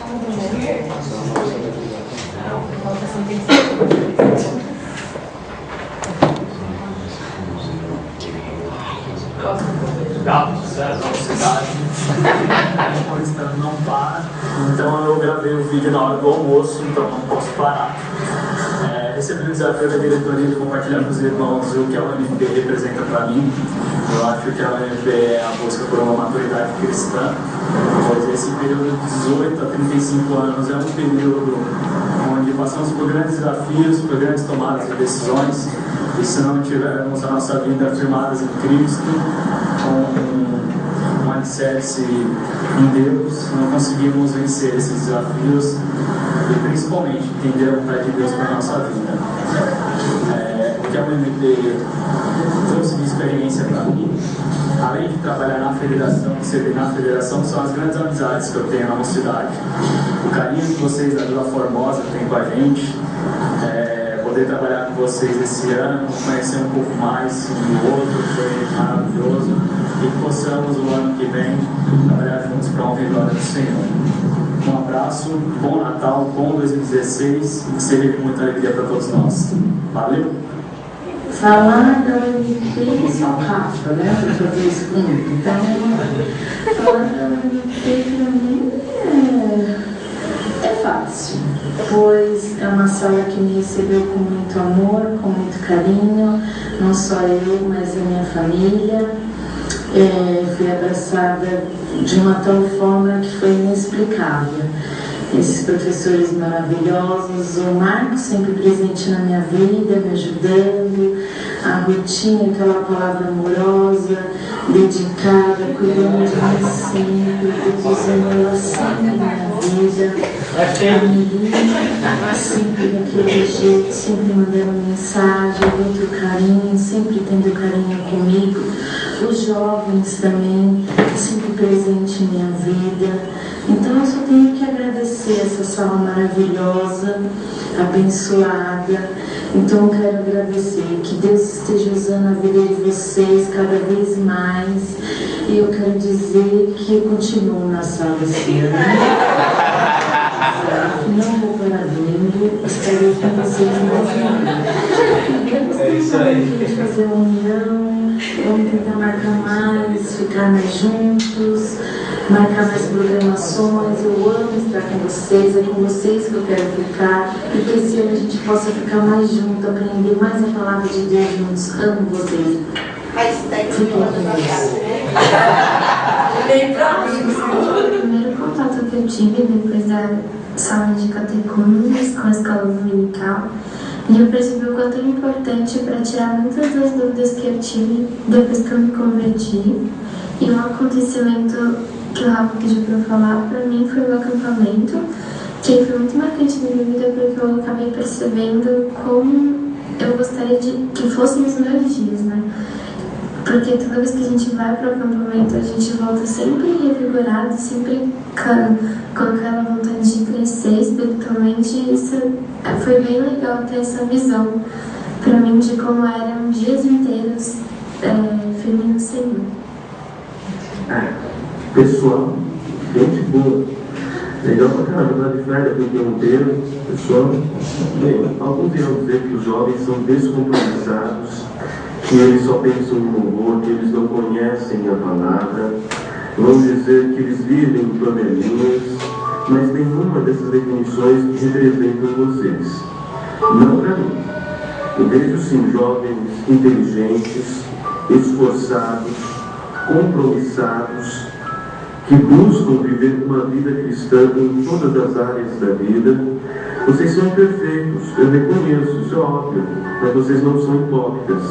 O Instagram não para, então eu gravei o vídeo na hora do almoço, então não posso parar. Recebi o desafio da diretoria de compartilhar com os irmãos o que a UNFP representa para mim. Eu acho que a UNFP é a busca por uma maturidade cristã, pois esse período de 18 a 35 anos é um período onde passamos por grandes desafios, por grandes tomadas de decisões, e se não tivermos a nossa vida firmadas em Cristo, com um alicerce em Deus, não conseguimos vencer esses desafios e principalmente entender a vontade de Deus para a nossa vida. O que a UNFP trouxe de experiência para mim, além de trabalhar na federação, servir na federação, são as grandes amizades que eu tenho na mocidade. O carinho que vocês da Vila Formosa têm com a gente, poder trabalhar com vocês esse ano, conhecer um pouco mais um do outro, foi maravilhoso. E que possamos, o ano que vem, trabalhar juntos para a honra e glória do Senhor. Um abraço, bom Natal, bom 2016 e que seja de muita alegria para todos nós. Valeu! Falar da UNFP é só o Rafa, né? Para fazer isso comigo. Então, falar da UNFP para mim é fácil, pois é uma sala que me recebeu com muito amor, com muito carinho, não só eu, mas a minha família. Fui abraçada de uma tal forma que foi inexplicável. Esses professores maravilhosos, o Marcos sempre presente na minha vida, me ajudando, a Rutinha, aquela palavra amorosa, dedicada, cuidando de mim sempre, produzindo ela sempre na minha vida, a Mirinha, sempre daquele jeito, sempre mandando mensagem, muito carinho, sempre tendo carinho comigo, os jovens também, sempre presente em minha vida. Então eu só tenho que agradecer essa sala maravilhosa, abençoada. Então eu quero agradecer, que Deus esteja usando a vida de vocês cada vez mais. E eu quero dizer que eu continuo na sala esse ano. Não vou parar vendo, estarei com vocês mais. É isso aí. Fazer uma união, vamos tentar marcar mais, ficar mais juntos, marcar mais programações. Eu amo estar com vocês, é com vocês que eu quero ficar, e que esse ano a gente possa ficar mais junto, aprender mais a palavra de Deus juntos. Amo vocês. Fiquem com Deus. Nem pra mim. Foi o primeiro contato que eu tive depois da sala de catecumenos com a escola dominical. E eu percebi o quanto é importante para tirar muitas das dúvidas que eu tive depois que eu me converti. E um acontecimento que o Rafa pediu para eu falar, para mim, foi o acampamento, que foi muito marcante na minha vida, porque eu acabei percebendo como eu gostaria de que fossem os meus dias, né? Porque toda vez que a gente vai para o acampamento, a gente volta sempre revigorado, sempre com aquela vontade de crescer espiritualmente. E isso foi bem legal ter essa visão para mim de como eram dias inteiros firme no Senhor. Pessoal, gente boa. Legal pra caramba, de Fred, aqui inteiro, pessoal. Bem, alguns irão dizer que os jovens são descompromissados, que eles só pensam no louvor, que eles não conhecem a palavra. Vão dizer que eles vivem em panelinhas, mas nenhuma dessas definições representam vocês. Não para mim. Eu vejo sim jovens inteligentes, esforçados, compromissados, que buscam viver uma vida cristã em todas as áreas da vida. Vocês são imperfeitos, eu reconheço, isso é óbvio, mas vocês não são hipócritas.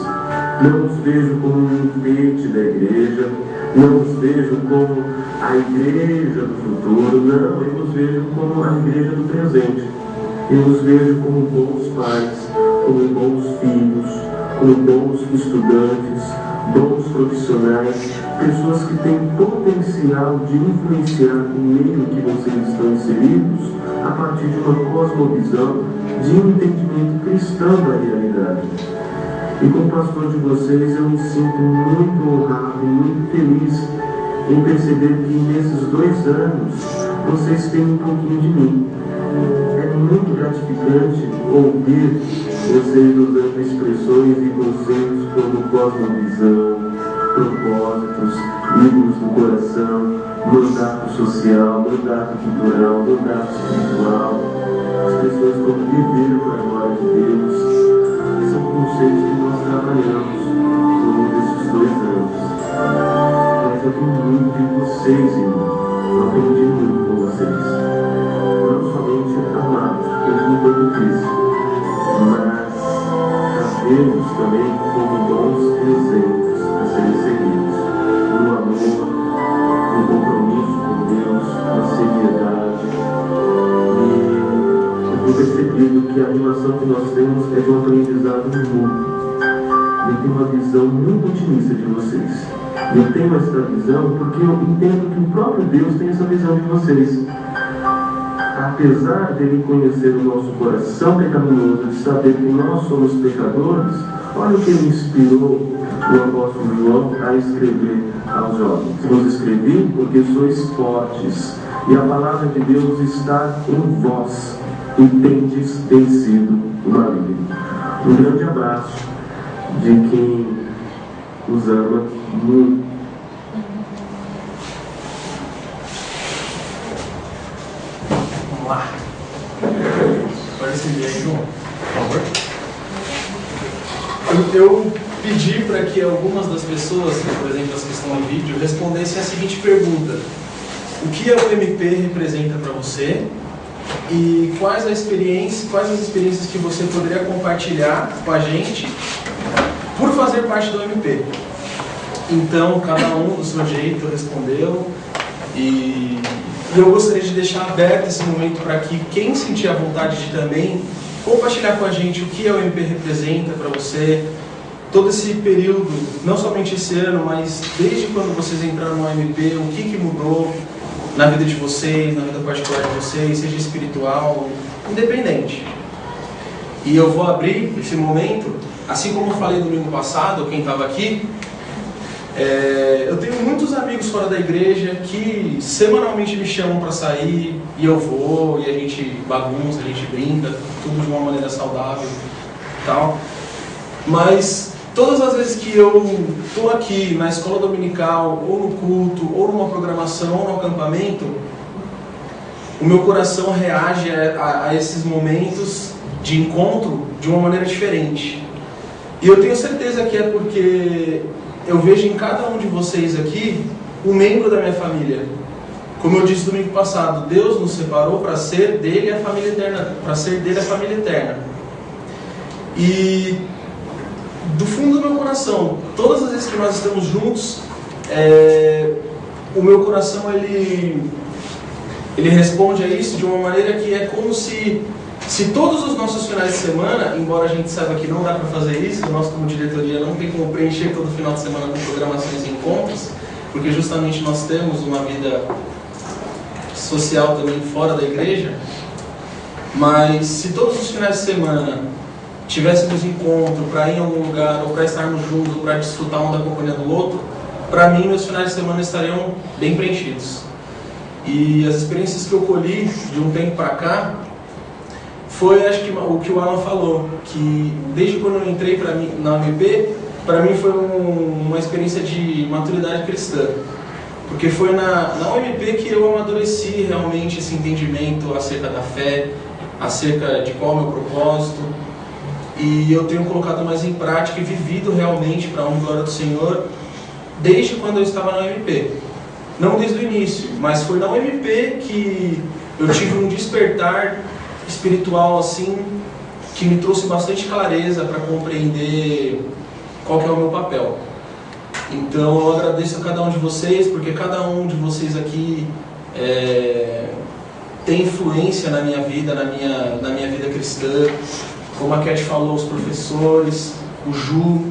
Não os vejo como um enfeite da igreja, não os vejo como a igreja do futuro, não, eu os vejo como a igreja do presente. Eu os vejo como bons pais, como bons filhos, como bons estudantes, bons profissionais, pessoas que têm potencial de influenciar o meio que vocês estão inseridos a partir de uma cosmovisão, de um entendimento cristão da realidade. E como pastor de vocês, eu me sinto muito honrado e muito feliz em perceber que nesses 2 anos vocês têm um pouquinho de mim. É muito gratificante ouvir vocês usando expressões e conceitos como cosmovisão, propósitos, ídolos do coração, mandato social, mandato cultural, mandato espiritual, expressões como viver para a glória de Deus. São conceitos que nós trabalhamos ao longo desses 2 anos. Mas eu tenho muito de vocês, irmãos. Eu aprendi muito com vocês. Não somente amados, porque isso não foi difícil, mas sabemos também como bons exemplos a serem seguidos. No amor, no compromisso com Deus, na seriedade. E eu tenho percebido que a relação que nós temos é de um aprendizado mútuo. Eu tenho uma visão muito otimista de vocês. Eu tenho essa visão porque eu entendo que o próprio Deus tem essa visão de vocês. Apesar dele conhecer o nosso coração pecaminoso, de saber que nós somos pecadores, olha o que ele inspirou o apóstolo João a escrever aos jovens. Vos escrevi porque sois fortes, e a palavra de Deus está em vós, e tendes vencido o maligno. Um grande abraço de quem os ama muito. Vamos lá. Pode seguir aí, João, por favor. Eu pedi para que algumas das pessoas, por exemplo, as que estão no vídeo, respondessem a seguinte pergunta: o que o MP representa para você? E quais as experiências que você poderia compartilhar com a gente por fazer parte do MP? Então, cada um do seu jeito respondeu, e eu gostaria de deixar aberto esse momento para que quem sentir a vontade de também compartilhar com a gente o que o MP representa para você, todo esse período, não somente esse ano, mas desde quando vocês entraram no MP, o que mudou na vida de vocês, na vida particular de vocês, seja espiritual, independente. E eu vou abrir esse momento, assim como eu falei domingo passado, quem estava aqui, eu tenho muitos amigos fora da igreja que semanalmente me chamam para sair, e eu vou, e a gente bagunça, a gente brinca, tudo de uma maneira saudável e tal. Mas todas as vezes que eu estou aqui na escola dominical, ou no culto, ou numa programação, ou no acampamento, o meu coração reage a esses momentos de encontro de uma maneira diferente. E eu tenho certeza que é porque eu vejo em cada um de vocês aqui um membro da minha família. Como eu disse domingo passado, Deus nos separou para ser dele a família eterna, para ser dele a família eterna. E do fundo do meu coração, todas as vezes que nós estamos juntos, o meu coração ele responde a isso de uma maneira que é como se todos os nossos finais de semana, embora a gente saiba que não dá para fazer isso, nós como diretoria não tem como preencher todo final de semana com programações e encontros, porque justamente nós temos uma vida social também fora da igreja, mas se todos os finais de semana tivéssemos encontro para ir em algum lugar, ou para estarmos juntos, ou para desfrutar um da companhia do outro, para mim meus finais de semana estariam bem preenchidos. E as experiências que eu colhi de um tempo para cá, foi acho que o que o Alan falou, que desde quando eu entrei na UMP, para mim foi uma experiência de maturidade cristã. Porque foi na UMP que eu amadureci realmente esse entendimento acerca da fé, acerca de qual é o meu propósito. E eu tenho colocado mais em prática e vivido realmente para a honra e glória do Senhor desde quando eu estava na UMP. Não desde o início, mas foi na UMP que eu tive um despertar espiritual assim, que me trouxe bastante clareza para compreender qual que é o meu papel. Então eu agradeço a cada um de vocês, porque cada um de vocês aqui tem influência na minha vida, na minha vida cristã. Como a Cat falou, os professores, o Ju,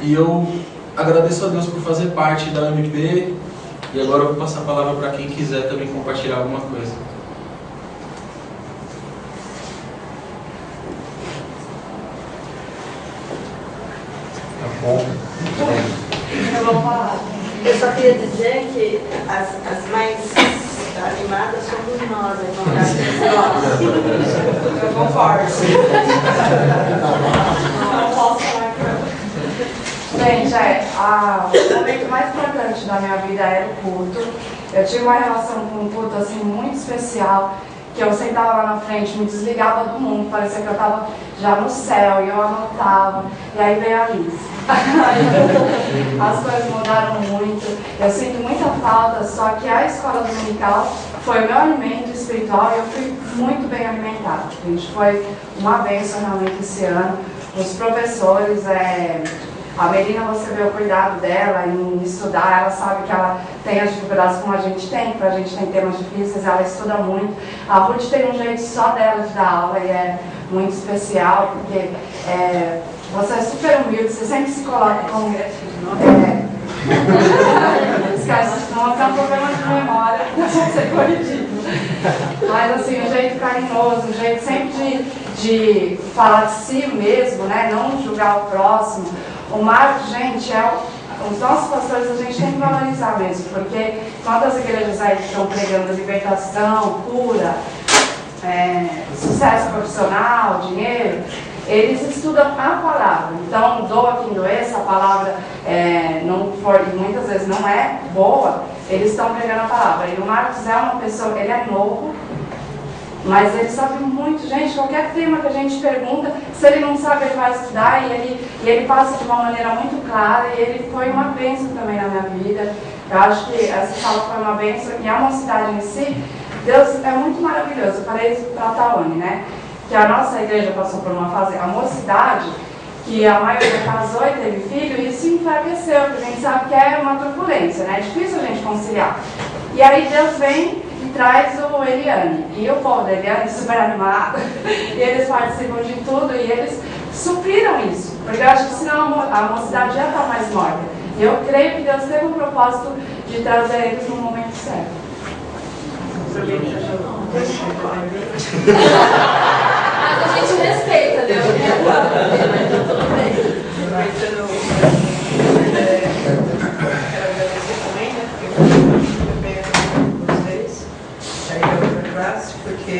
e eu agradeço a Deus por fazer parte da UMP. E agora eu vou passar a palavra para quem quiser também compartilhar alguma coisa. Eu só queria dizer que as mais animadas somos nós, Eu concordo. Não posso falar que Gente, o momento mais importante da minha vida era o culto. Eu tive uma relação com o culto assim, muito especial, que eu sentava lá na frente, me desligava do mundo, parecia que eu estava já no céu, e eu anotava, e aí veio a missa. As coisas mudaram muito, eu sinto muita falta, só que a escola dominical foi o meu alimento espiritual e eu fui muito bem alimentada. A gente foi uma bênção realmente esse ano. Os professores, a Melina, você vê o cuidado dela em estudar, ela sabe que ela tem as dificuldades como a gente tem, porque a gente tem temas difíceis, ela estuda muito. A Ruth tem um jeito só dela de dar aula e é muito especial, porque você é super humilde, você sempre se coloca como... Esquece, não é um problema de memória, não ser corrigido. Mas assim, um jeito carinhoso, um jeito sempre de falar de si mesmo, né? Não julgar o próximo. O Marcos, gente, os nossos pastores a gente tem que valorizar mesmo, porque quando as igrejas aí estão pregando libertação, cura, sucesso profissional, dinheiro, eles estudam a palavra. Então, doa quem doer, essa palavra muitas vezes não é boa, eles estão pregando a palavra. E o Marcos é uma pessoa, ele é novo, mas ele sabe muito. Gente, qualquer tema que a gente pergunta, se ele não sabe, ele vai estudar, e ele passa de uma maneira muito clara, e ele foi uma bênção também na minha vida. Eu acho que essa sala foi uma bênção, e a mocidade em si, Deus é muito maravilhoso. Eu falei isso para a Tawane, né? Que a nossa igreja passou por uma fase, a mocidade, que a maioria casou e teve filho, e isso enfraqueceu, porque a gente sabe que é uma turbulência, né? É difícil a gente conciliar. E aí Deus vem e traz o Eliane, e o povo da Eliane super animado, e eles participam de tudo, e eles supriram isso, porque eu acho que senão a mocidade já está mais morta. E eu creio que Deus teve um propósito de trazer eles no momento certo. Mas a gente respeita, Deus. Tudo bem. Aproveitando, quero agradecer também, né? Porque eu bem com vocês. Aí eu outra classe, porque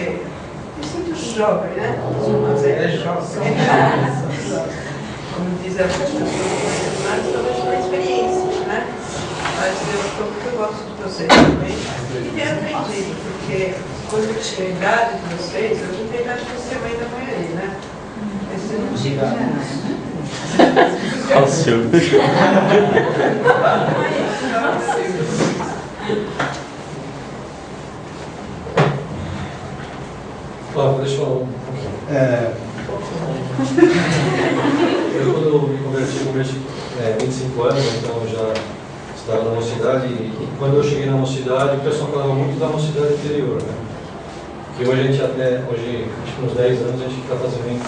eu sinto jovem, né? Mas é jovem. Como diz a pessoa, mas talvez uma experiência, né? Mas eu estou porque eu gosto de vocês também. E tenho aprendido, porque quando eu tinha a idade de vocês, eu não tenho a idade de você mãe da maioria, né? Mas você não tinha. Alceu. Deixa eu falar um pouquinho. Eu, quando eu me converti 25 anos, então já estava na mocidade, e quando eu cheguei na mocidade, o pessoal falava muito da mocidade interior, né? Que hoje a gente hoje, acho que uns 10 anos, a gente está fazendo,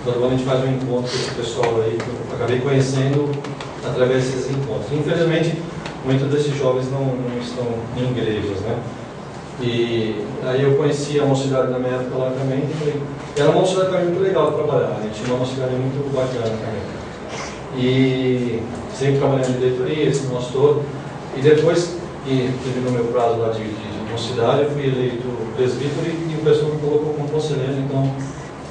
todo ano a gente faz um encontro com esse pessoal aí, que eu acabei conhecendo através desses encontros. Infelizmente, muitos desses jovens não estão em igrejas, né? E aí eu conheci a mocidade na minha época lá também, e falei, era uma mocidade também muito legal de trabalhar, né? Tinha uma mocidade muito bacana também. E sempre trabalhando em diretoria, esse nosso todo. E depois que terminou meu prazo lá de mocidade, eu fui eleito presbítero e o pessoal me colocou como conselheiro. Então,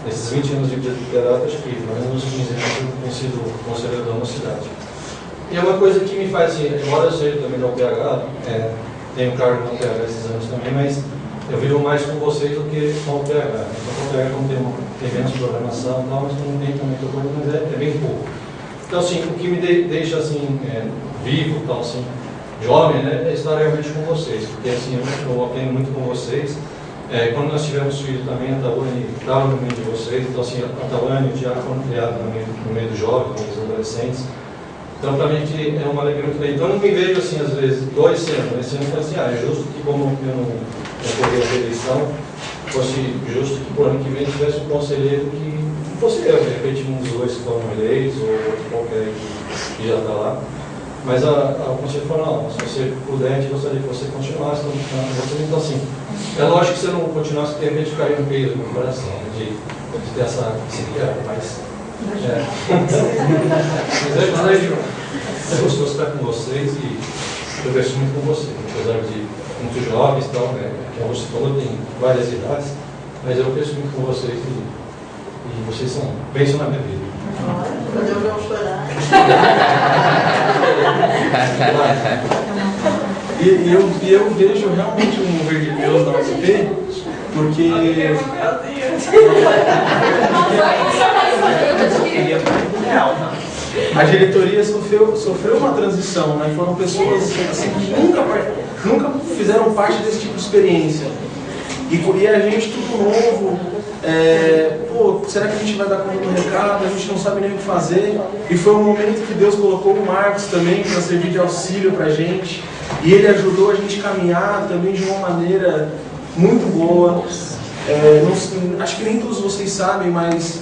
nesses 20 anos de presbiterato, acho que pelo menos uns 15 anos eu tenho sido conselheiro da mocidade. E é uma coisa que me faz, embora eu seja também da UPH, tenho cargo na UPH esses anos também, mas eu vivo mais com vocês do que com a UPH. Então, a UPH não tem menos programação e tal, mas não tem também muita coisa, mas é bem pouco. Então, assim, o que me deixa, assim, vivo, tal, assim, jovem, né, é estar realmente com vocês, porque, assim, eu aprendo muito com vocês. Quando nós tivemos filho também, a Tawane estava no meio de vocês, então, assim, a Tawane e o Tiago foram criados no meio dos jovens, dos adolescentes. Então, para mim, é uma alegria muito grande. Então, eu não me vejo, assim, às vezes, igual esse ano. Esse ano eu falei assim, é justo que, como eu não corri a eleição, fosse justo que, por ano que vem, tivesse um conselheiro que fosse eu, de repente, um dos dois que foram eleitos, ou outro qualquer que já está lá. Mas o conselho falou, não, se você puder, a gente gostaria que você continuasse. Então, assim, é lógico que você não continuasse, de repente, ficaria um peso no coração, né, de ter essa guerra, mas... Mas é gostoso estar com vocês e eu cresço muito com você, apesar de muito jovens e tal, né? Como você falou, tem várias idades, mas eu cresço muito com vocês e vocês são bênção na minha vida. Quando eu vou chorar. E eu vejo realmente o mover de Deus na UCP, porque a diretoria sofreu uma transição, né? Foram pessoas assim, que nunca fizeram parte desse tipo de experiência. E a gente, tudo novo, será que a gente vai dar conta do recado? A gente não sabe nem o que fazer. E foi um momento que Deus colocou o Marcos também para servir de auxílio para a gente. E ele ajudou a gente a caminhar também de uma maneira muito boa. Acho que nem todos vocês sabem, mas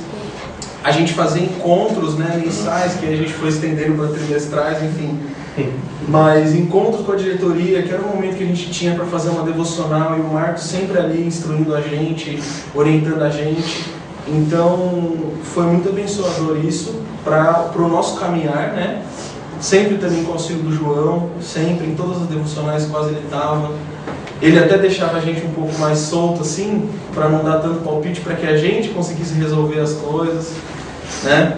a gente fazia encontros, né, mensais, que a gente foi estendendo para trimestrais, enfim. Mas encontros com a diretoria, que era o momento que a gente tinha para fazer uma devocional, e o Marcos sempre ali instruindo a gente, orientando a gente. Então foi muito abençoador isso para o nosso caminhar, né? Sempre também com o auxílio do João, sempre, em todas as devocionais quase ele estava. Ele até deixava a gente um pouco mais solto assim, para não dar tanto palpite, para que a gente conseguisse resolver as coisas, né?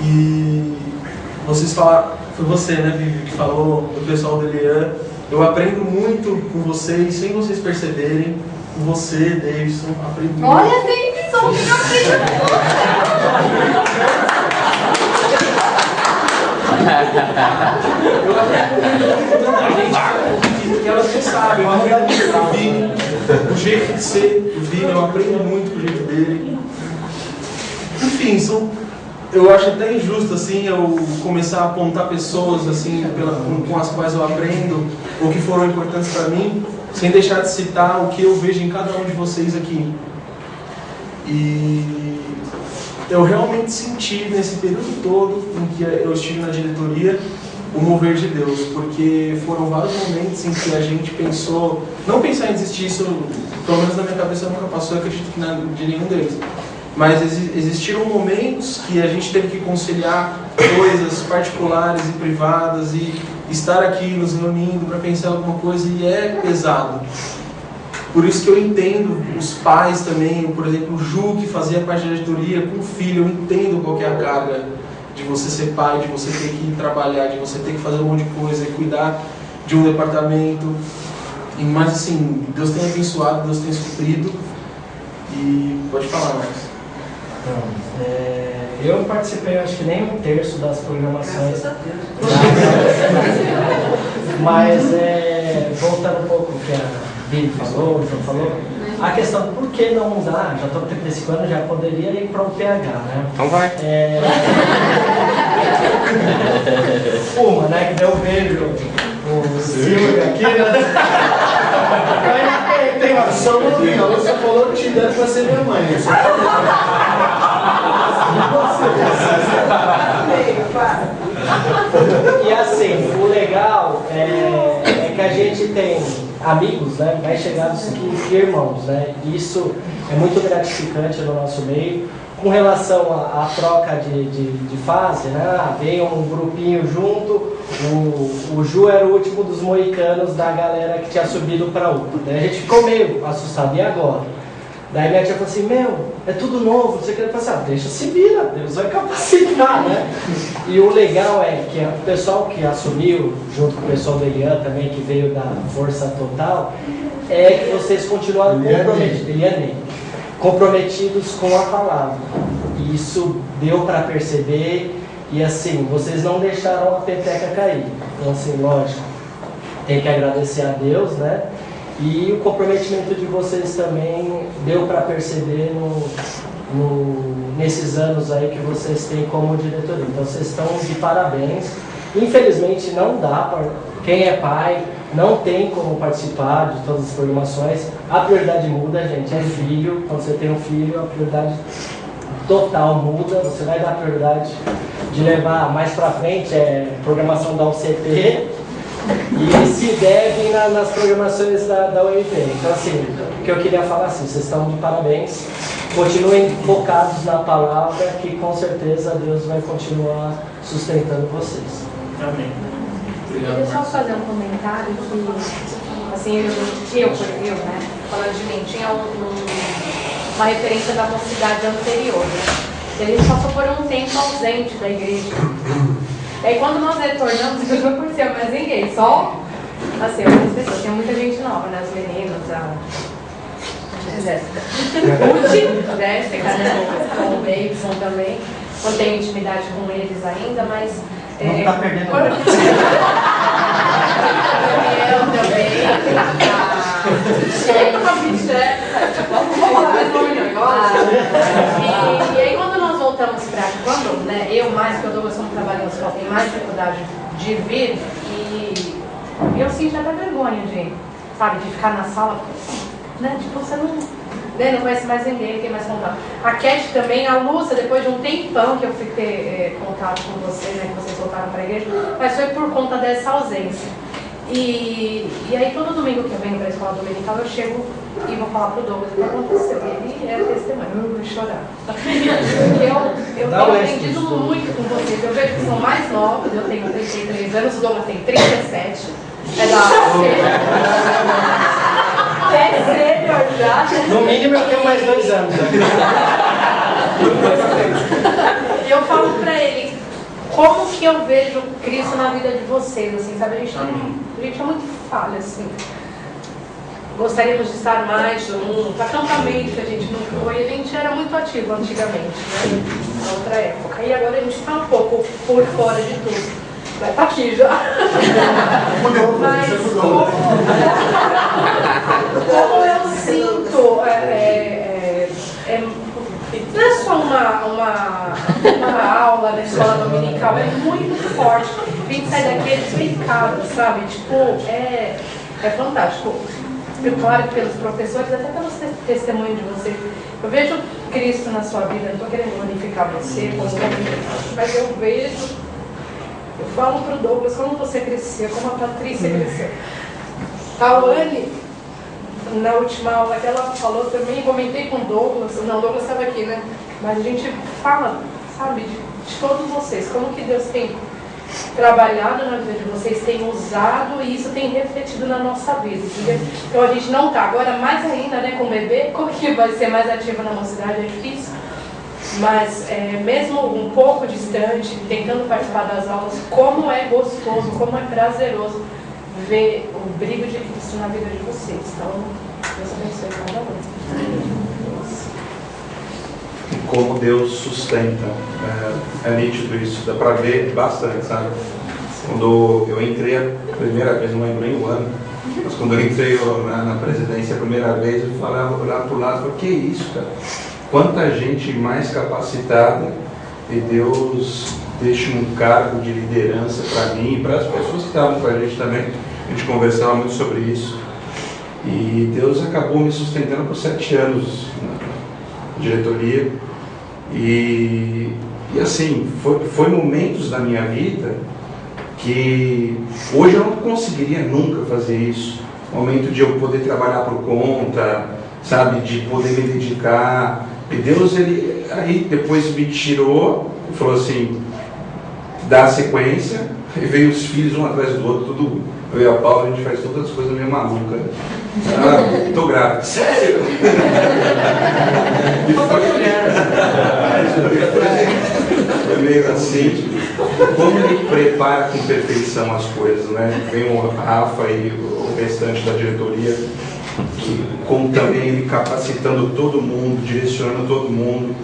E vocês falaram, foi você, né, Vivi, que falou do pessoal do Elian. Eu aprendo muito com vocês, sem vocês perceberem. Com você, Davidson, aprendo muito. Olha, Davidson, que eu aprendo Eu aprendo muito, e elas não sabem, eu aprendo muito com o Vini, o jeito de ser do Vini, eu aprendo muito com o jeito dele. Enfim, eu acho até injusto assim, eu começar a apontar pessoas assim, com as quais eu aprendo, ou que foram importantes para mim, sem deixar de citar o que eu vejo em cada um de vocês aqui. E eu realmente senti nesse período todo em que eu estive na diretoria o mover de Deus, porque foram vários momentos em que a gente pensou, não pensar em desistir, isso pelo menos na minha cabeça nunca passou, eu acredito que não de nenhum deles, mas existiram momentos que a gente teve que conciliar coisas particulares e privadas e estar aqui nos reunindo para pensar alguma coisa, e é pesado. Por isso que eu entendo os pais também, por exemplo, o Ju, que fazia parte da diretoria com o filho, eu entendo qual que é a carga de você ser pai, de você ter que ir trabalhar, de você ter que fazer um monte de coisa e cuidar de um departamento. Mas assim, Deus tem abençoado, Deus tem suprido. E pode falar, Marcos. Eu participei, acho que nem 1/3 das programações. Mas voltando um pouco ao que a Bill falou, o João falou, a questão por que não mudar, já estou com 35 anos, já poderia ir para o PH, né? Então vai. Uma, né, que deu um beijo o Silvio aqui, né? Tem uma só no final, você falou que te deram para ser minha mãe. E assim, o legal é que a gente tem amigos, né, mais chegados que irmãos, né? E isso é muito gratificante no nosso meio. Com relação à troca de fase, né? Veio um grupinho junto, o Ju era o último dos moicanos da galera que tinha subido para outra. Daí a gente ficou meio assustado, e agora? Daí minha tia falou assim, é tudo novo, não sei o que. Eu falei assim, deixa se vira, Deus vai capacitar, né? E o legal é que o pessoal que assumiu, junto com o pessoal do Elian também, que veio da Força Total, é que vocês continuaram comprometidos com a palavra. E isso deu para perceber, e assim, vocês não deixaram a peteca cair. Então assim, lógico, tem que agradecer a Deus, né? E o comprometimento de vocês também deu para perceber nesses anos aí que vocês têm como diretoria. Então vocês estão de parabéns. Infelizmente não dá para quem é pai, não tem como participar de todas as programações. A prioridade muda, gente, é filho. Quando você tem um filho, a prioridade total muda. Você vai dar prioridade de levar mais para frente programação da UCP. E se devem nas programações da UEP. Então assim, o que eu queria falar assim, vocês estão de parabéns, continuem focados na palavra, que com certeza Deus vai continuar sustentando vocês. Amém. Deixa eu fazer um comentário que, assim, eu, né, falando de mim, tinha uma referência da mocidade anterior, né? Ele passou por um tempo ausente da igreja. E aí quando nós retornamos, eu não conhecia mais ninguém, só, assim, algumas pessoas. Tinha muita gente nova, né? As meninas, a Jéssica, né? O Davidson também. Não tenho intimidade com eles ainda, mas... Não está perdendo nada. Eu também. Vamos falar mais nome não, igual. E aí quando nós voltamos para quando, né, eu mais que o Douglas como trabalhamos, tem mais dificuldade de vir e eu sinto até vergonha de, sabe, de ficar na sala, né, tipo, você não conhece mais ninguém, tem mais contato. A Cat também, a Lúcia, depois de um tempão que eu fui ter contato com você, né, que vocês voltaram para a igreja, mas foi por conta dessa ausência. E aí todo domingo que eu venho para a escola dominical, eu chego e vou falar pro Douglas o que aconteceu. Ele é testemunho, eu vou chorar. Eu tenho aprendido muito com vocês. Eu vejo que são mais novos, eu tenho 33 anos, o Douglas tem 37. É da é sênior já. No mínimo eu tenho mais 2 anos. E eu falo pra ele como que eu vejo Cristo na vida de vocês, assim, sabe? A gente é muito falha, assim. Gostaríamos de estar mais juntos, acampamento que a gente não foi, a gente era muito ativo antigamente, né? Na outra época. E agora a gente está um pouco por fora de tudo. Vai estar aqui já. Mas como eu sinto, não é só uma aula da escola dominical, é muito forte. A gente sai daqui explicado, sabe? Tipo, é fantástico. Claro que pelos professores, até pelos testemunhos de vocês. Eu vejo Cristo na sua vida, não estou querendo glorificar você, mas eu vejo, eu falo para o Douglas como você cresceu, como a Patrícia cresceu. A Luane, na última aula que ela falou também, comentei com o Douglas, não, o Douglas estava aqui, né? Mas a gente fala, sabe, de todos vocês, como que Deus tem trabalhado na vida de vocês, tem usado e isso tem refletido na nossa vida, entendeu? Então a gente não está, agora mais ainda, né, com o bebê, como que vai ser mais ativo na mocidade é difícil, mas mesmo um pouco distante, tentando participar das aulas, como é gostoso, como é prazeroso ver o brilho de Cristo na vida de vocês. Então, Deus abençoe cada um. Como Deus sustenta, é nítido isso, dá para ver bastante, sabe? Quando eu entrei a primeira vez, não lembro nem o ano, mas quando eu entrei na presidência a primeira vez, eu falava, olhava para o lado e falava, que isso, cara? Quanta gente mais capacitada e Deus deixa um cargo de liderança para mim e para as pessoas que estavam com a gente também. A gente conversava muito sobre isso. E Deus acabou me sustentando por 7 anos na diretoria. E assim, foi momentos da minha vida que hoje eu não conseguiria nunca fazer isso. Momento de eu poder trabalhar por conta, sabe, de poder me dedicar. E Deus, ele aí depois me tirou e falou assim, dá sequência, e veio os filhos um atrás do outro, tudo. Eu e a Paula, a gente faz todas as coisas meio maluca. Tô grávida. Sério? E foi meio assim. Como ele prepara com perfeição as coisas, né? Vem o Rafa e o restante da diretoria, como também ele capacitando todo mundo, direcionando todo mundo.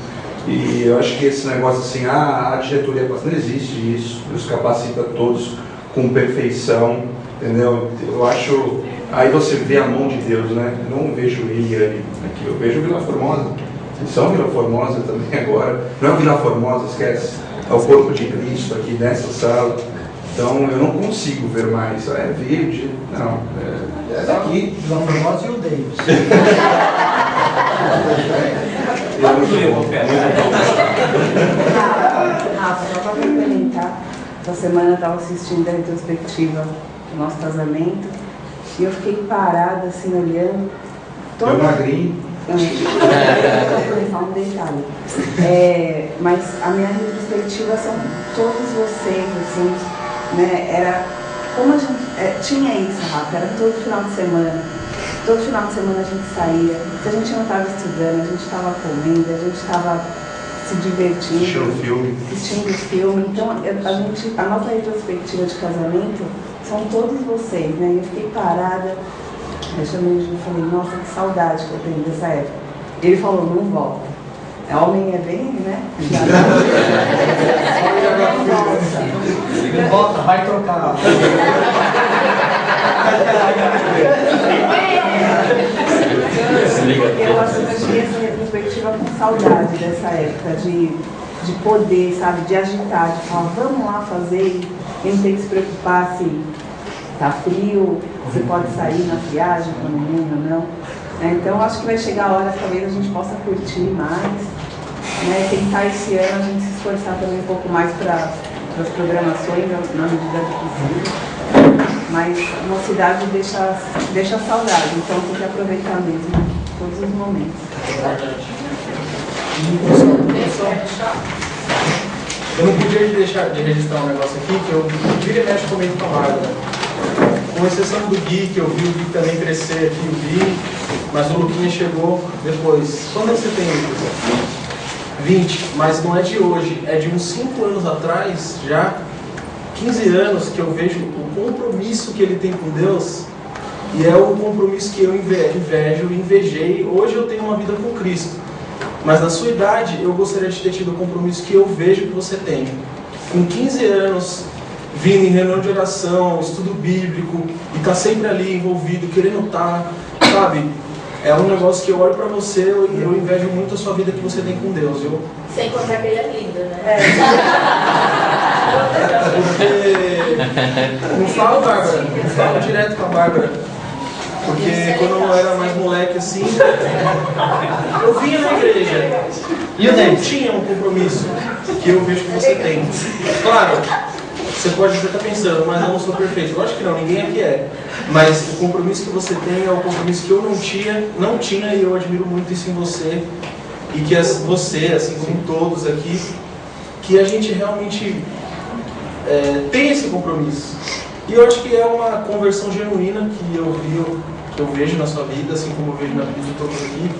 E eu acho que esse negócio assim, a diretoria não existe isso, Deus capacita todos com perfeição, entendeu? Eu acho, aí você vê a mão de Deus, né? Eu não vejo Eliane aqui, eu vejo Vila Formosa. Eles são Vila Formosa também agora, não é Vila Formosa, esquece, é o corpo de Cristo aqui nessa sala. Então eu não consigo ver mais, verde, não, é daqui. Vila Formosa e o Deus. Rafa, só para complementar, essa semana eu estava assistindo a retrospectiva do nosso casamento e eu fiquei parada assim olhando. Eu magrinho. Vou só um detalhe. Mas a minha retrospectiva são todos vocês, assim, né? Era como a gente tinha isso, Rafa, era todo final de semana. Todo final de semana a gente saía. Se a gente não estava estudando, a gente estava comendo, a gente estava se divertindo. Assistindo filme. Então, a nossa retrospectiva de casamento são todos vocês, né? Eu fiquei parada, eu chamei o Gil e falei, nossa, que saudade que eu tenho dessa época. Ele falou, não volta. Homem é bem, né? Já não volta, vai trocar. Eu acho que eu tinha essa retrospectiva com saudade dessa época, de poder, sabe, de agitar, de falar, vamos lá fazer e não tem que se preocupar se tá frio, se pode sair na viagem com o menino ou não. Então acho que vai chegar a hora, talvez a gente possa curtir mais, né? Tentar esse ano a gente se esforçar também um pouco mais para as programações, na medida do possível. Mas a mocidade deixa saudade, então tem que aproveitar mesmo todos os momentos. Eu não podia deixar de registrar um negócio aqui, que eu vira e mexe comento com a Bárbara. Com exceção do Gui, que eu vi o Gui também crescer aqui, o Gui, mas o Luquinha chegou depois. Quando você tem, Lucas? 20, mas não é de hoje, é de uns 5 anos atrás, já 15 anos que eu vejo o compromisso que ele tem com Deus, e é o compromisso que eu invejei. Hoje eu tenho uma vida com Cristo, mas na sua idade eu gostaria de ter tido o compromisso que eu vejo que você tem. Com 15 anos, vindo em reunião de oração, estudo bíblico, e tá sempre ali envolvido, querendo estar, sabe? É um negócio que eu olho pra você e eu invejo muito a sua vida que você tem com Deus, viu? Sem contar que ele é lindo, né? Porque... Não falo, Bárbara, não falo direto com a Bárbara. Porque quando eu era mais moleque assim, eu vinha na igreja e eu não tinha um compromisso que eu vejo que você tem. Claro, você pode até estar pensando, mas eu não sou perfeito. Eu acho que não, ninguém aqui é. Mas o compromisso que você tem é o compromisso que eu não tinha, e eu admiro muito isso em você. E que você, assim como todos aqui, que a gente realmente tem esse compromisso. E eu acho que é uma conversão genuína que eu vejo na sua vida, assim como eu vejo na vida de todos aqui.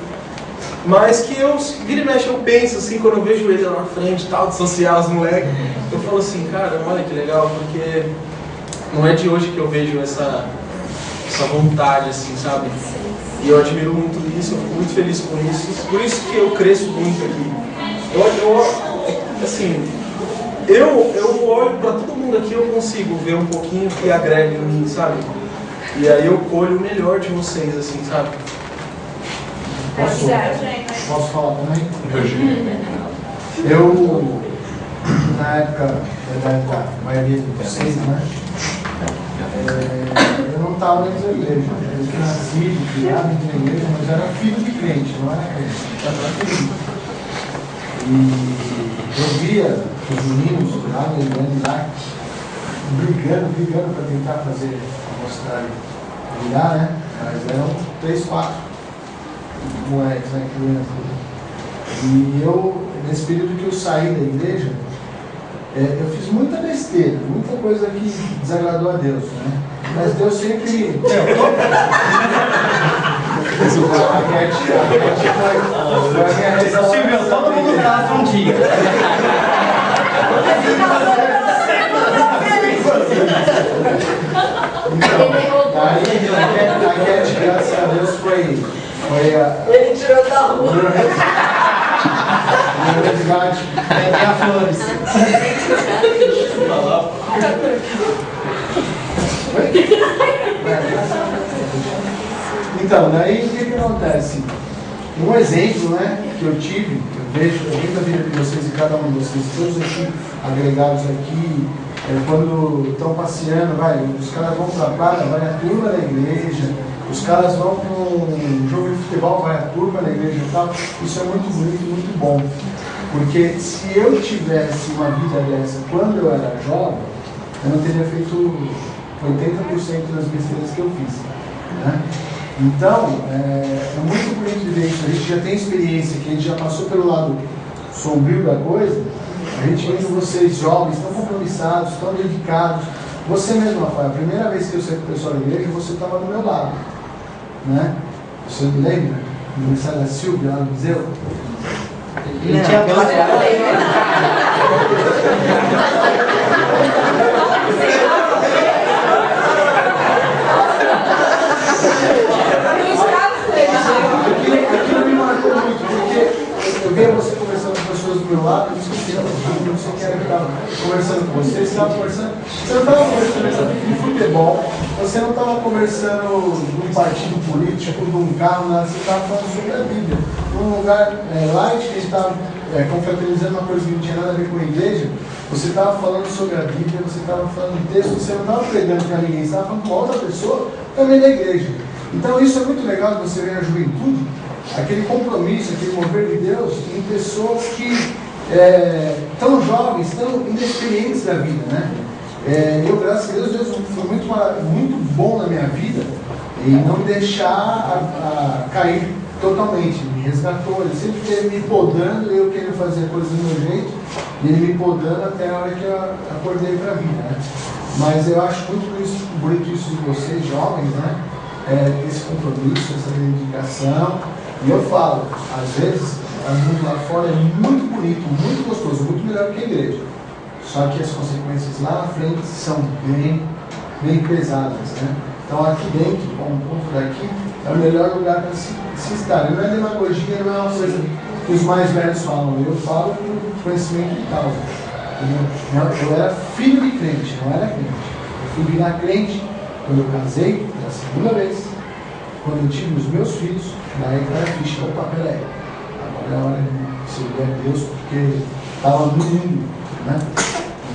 Mas que eu, vira e mexe, eu penso assim, quando eu vejo ele lá na frente, tal, de social, os moleques, eu falo assim, cara, olha que legal, porque não é de hoje que eu vejo essa vontade, assim, sabe? E eu admiro muito isso, eu fico muito feliz com isso, por isso que eu cresço muito aqui. Eu olho pra todo mundo aqui, eu consigo ver um pouquinho que agrega em mim, sabe? E aí eu colho o melhor de vocês, assim, sabe? Posso falar também? Eu, na época da maioria de vocês, né? Eu não estava na igreja. Eu nasci, criado na igreja, mas era filho de crente, não era crente. Eu era filho. E eu via os meninos lá na igreja, brigando para tentar fazer a mocidade virar, né? Mas eram 3, 4 moleques, né, crianças. E eu, nesse período que eu saí da igreja, eu fiz muita besteira, muita coisa que desagradou a Deus, né? Mas Deus sempre... Silvio, todo mundo casa um dia. A Cat, graças a Deus, foi a... Ele tirou da rua. Meu resgate. Pegar flores. Então, daí o que acontece? Um exemplo, né, que eu tive, eu vejo a vida de vocês e cada um de vocês, todos aqui, agregados aqui, quando estão passeando, os caras vão para a praia, vai a turma da igreja, os caras vão para um jogo de futebol, vai a turma da igreja e tal. Isso é muito bonito, muito bom. Porque se eu tivesse uma vida dessa quando eu era jovem, eu não teria feito 80% das besteiras que eu fiz, né? Então, é muito bonito de ver isso. A gente já tem experiência, que a gente já passou pelo lado sombrio da coisa. A gente vendo vocês jovens, tão compromissados, tão dedicados, Você mesmo, Rafael, a primeira vez que eu saí com o pessoal da igreja, você estava do meu lado, né? Você me lembra? No aniversário da Silvia, lá no museu? Ele tinha Aquilo me marcou muito, porque eu via você conversando com pessoas do meu lado, não sei o que era, não sei quem era que estava conversando com você estava conversando, você não estava conversando de futebol, você não estava conversando de um partido político, de um carro, nada, você estava falando sobre a Bíblia. Num lugar light, que a gente estava confraternizando uma coisa que não tinha nada a ver com a igreja, você estava falando sobre a Bíblia, você estava falando de texto, você não estava pregando para ninguém, você estava falando com outra pessoa também da igreja. Então isso é muito legal de você ver a juventude, aquele compromisso, aquele mover de Deus em pessoas que tão jovens, tão inexperientes da vida, né? Eu, graças a Deus, Deus foi muito bom na minha vida e não me deixar cair totalmente, me resgatou, ele sempre esteve me podando, eu querendo fazer a coisa do meu jeito, e ele me podando até a hora que eu acordei para a vida, né? Mas eu acho muito bonito isso de vocês, jovens, né? Esse compromisso, essa dedicação, e eu falo, às vezes, o mundo lá fora é muito bonito, muito gostoso, muito melhor que a igreja, só que as consequências lá na frente são bem pesadas, né? Então aqui dentro, como o povo daqui, é o melhor lugar para se estar. Não é demagogia, não é uma coisa que os mais velhos falam. Eu falo por conhecimento de causa. Eu era filho de crente, não era crente. Eu fui virar crente quando eu casei, pela segunda vez, quando eu tive os meus filhos, daí que era ficha. Opa, peraí. Agora é a hora de servir a Deus, porque estava no mundo, né?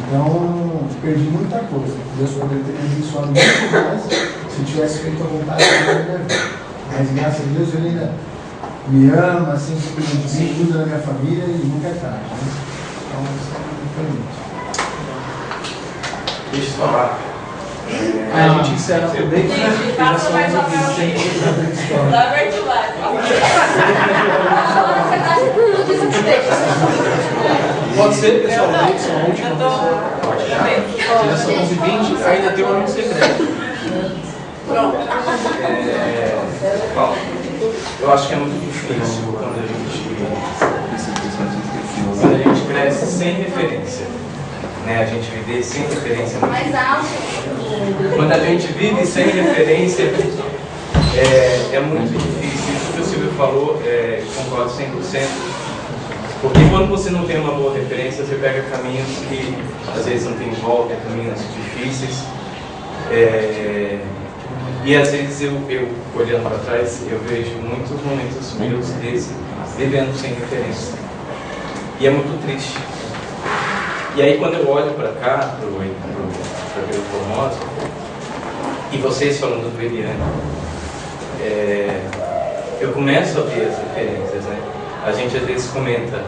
Então, perdi muita coisa. Deus poderia ter me abençoado muito mais se eu tivesse feito a vontade dele. Mas graças a Deus ele ainda me ama, sempre cuida de mim, cuida da minha família e nunca é tarde. Né? Então, isso foi muito. Deixa eu falar. A gente encerra também. Passa mais uma vez. Dá vertilar. Pode ser, pessoal, só a última pessoa. Já são 11h20, ainda tem um amigo secreto. Pronto. Bom, eu acho que é muito difícil quando a gente cresce sem referência, né? A gente viver sem referência. Mais alto. Quando a gente vive sem referência, é muito difícil. Isso que o Silvio falou, concordo 100%. Porque quando você não tem uma boa referência, você pega caminhos que às vezes não tem volta, caminhos difíceis. E às vezes eu olhando para trás, eu vejo muitos momentos meus vivendo sem referência. E é muito triste. E aí quando eu olho para cá, para Vila Formosa, e vocês falando do Eliane, eu começo a ver as referências, né? A gente às vezes comenta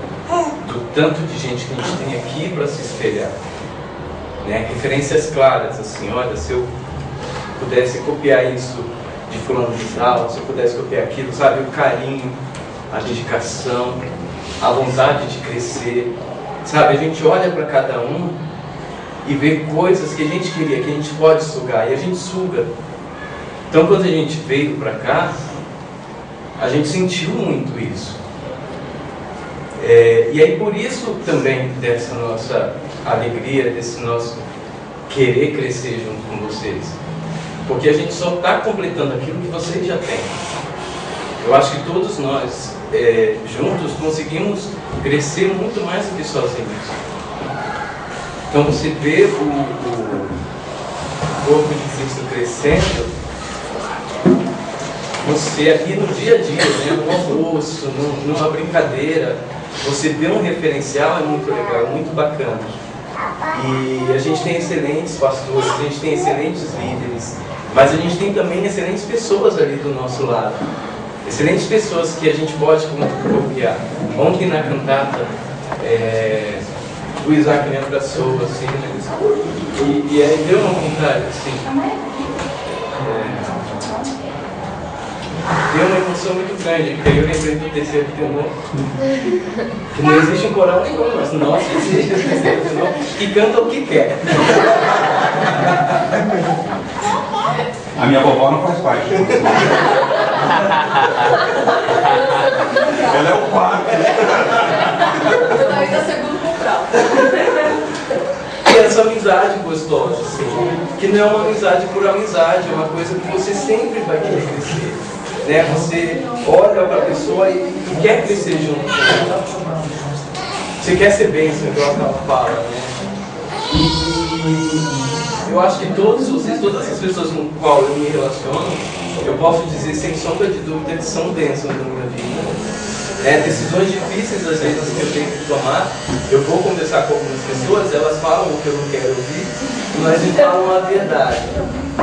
do tanto de gente que a gente tem aqui para se espelhar, né? Referências claras, assim, olha, se eu pudesse copiar isso de fulano de tal, se eu pudesse copiar aquilo, sabe? O carinho, a dedicação, a vontade de crescer, sabe? A gente olha para cada um e vê coisas que a gente queria, que a gente pode sugar, e a gente suga. Então, quando a gente veio para cá, a gente sentiu muito isso. E aí, por isso também, dessa nossa alegria, desse nosso querer crescer junto com vocês. Porque a gente só está completando aquilo que vocês já têm. Eu acho que todos nós, juntos, conseguimos crescer muito mais do que sozinhos. Então, você vê o corpo de Cristo crescendo, você aqui no dia a dia, né, no almoço, numa brincadeira, você vê um referencial, é muito legal, muito bacana. E a gente tem excelentes pastores, a gente tem excelentes líderes, mas a gente tem também excelentes pessoas ali do nosso lado. Excelentes pessoas que a gente pode copiar. Ontem na cantata, o Isaac me abraçou, assim, né? E aí deu uma vontade, assim. deu uma emoção muito grande, porque aí eu lembrei do terceiro tenor, que não existe um coral nenhum, mas nossa, existe esse terceiro tenor, que canta o que quer. A minha vovó não faz parte. Ela é o quarto. Eu daí da segundo comprar. E essa amizade gostosa, assim, que não é uma amizade por amizade, é uma coisa que você sempre vai querer crescer. Né? Você olha para a pessoa e quer crescer junto com ela. Você quer ser bênção, igual ela fala, né? E eu acho que todos vocês, todas as pessoas com as quais eu me relaciono, eu posso dizer sem sombra de dúvida que são bênçãos na minha vida. Decisões difíceis às vezes que eu tenho que tomar, eu vou conversar com algumas pessoas, elas falam o que eu não quero ouvir, mas me falam a verdade.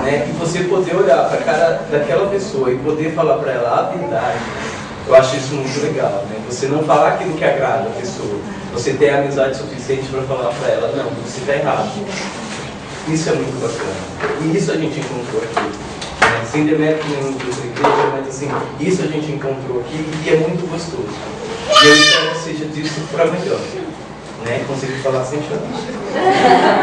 Né? E você poder olhar para a cara daquela pessoa e poder falar para ela a verdade, eu acho isso muito legal. Né? Você não falar aquilo que agrada a pessoa, você ter a amizade suficiente para falar para ela, não, você está errado. Isso é muito bacana. E isso a gente encontrou aqui. Sem demérito nenhum de outra igreja, mas assim, isso a gente encontrou aqui e é muito gostoso. E eu espero que seja disso para melhor. Né? Consegui falar sem chorar.